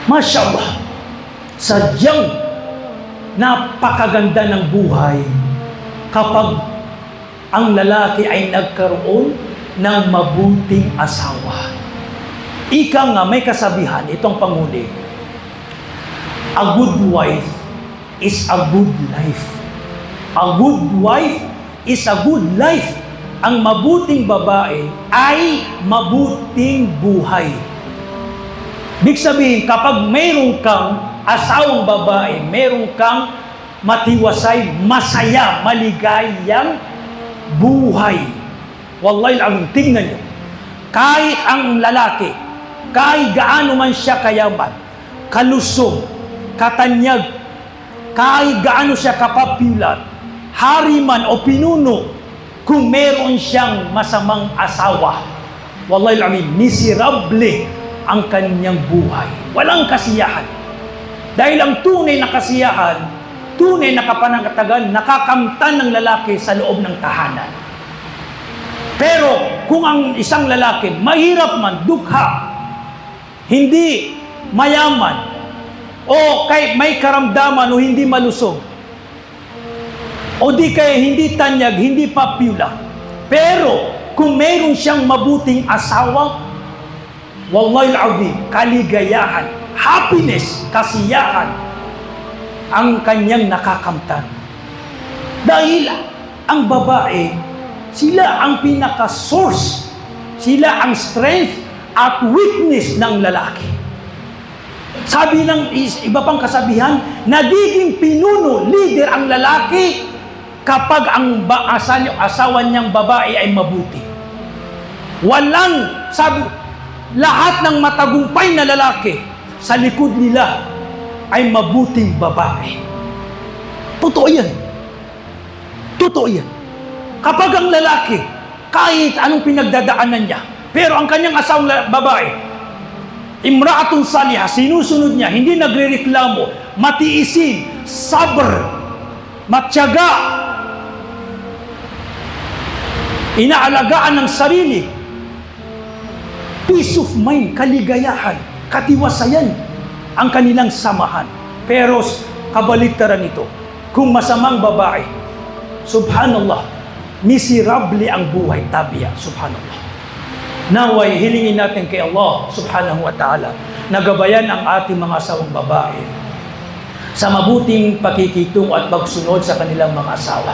Masya Allah, sadyang napakaganda ng buhay kapag ang lalaki ay nagkaroon ng mabuting asawa. Ika nga, may kasabihan, itong panguli, a good wife is a good life. A good wife is a good life. Ang mabuting babae ay mabuting buhay. Big sabihin, kapag mayroon kang asawang babae, mayroon kang matiwasay, masaya, maligayang buhay. Wallahi al-azim, tingnan nyo. Kahit ang lalaki, kahit gaano man siya kayaman, kalusog, katanyag, kahit gaano siya kapapular, hari man o pinuno, kung meron siyang masamang asawa, wallahi al-azim, miserable ang kanyang buhay. Walang kasiyahan. Dahil ang tunay na kasiyahan, tunay na kapanatagan, nakakamtan ng lalaki sa loob ng tahanan. Pero kung ang isang lalaki, mahirap man, dukha, hindi mayaman, o kahit may karamdaman o hindi malusog, o di kaya hindi tanyag, hindi popular, pero kung mayroon siyang mabuting asawa, wallahi al-azim, kaligayahan, happiness, kasiyahan, ang kanyang nakakamtan. Dahil ang babae, sila ang pinaka-source, sila ang strength at weakness ng lalaki. Sabi ng iba pang kasabihan, nagiging pinuno, leader ang lalaki kapag ang asawa niyang babae ay mabuti. Walang, sabi, lahat ng matagumpay na lalaki sa likod nila ay mabuting babae. Totoo yan. Totoo yan. Kapag ang lalaki, kahit anong pinagdadaanan niya, pero ang kanyang asawang babae, imra'atun salihah, sinusunod niya, hindi nagrereklamo, matiisin, sabr, matyaga, inaalagaan ng sarili, peace of mind, kaligayahan, katiwasayan ang kanilang samahan. Pero kabaligtaran nito, kung masamang babae, subhanallah, miserable ang buhay, tabiya, subhanallah. Naway, hilingin natin kay Allah subhanahu wa ta'ala na gabayan ang ating mga asawang babae sa mabuting pakikitungo at pagsunod sa kanilang mga asawa.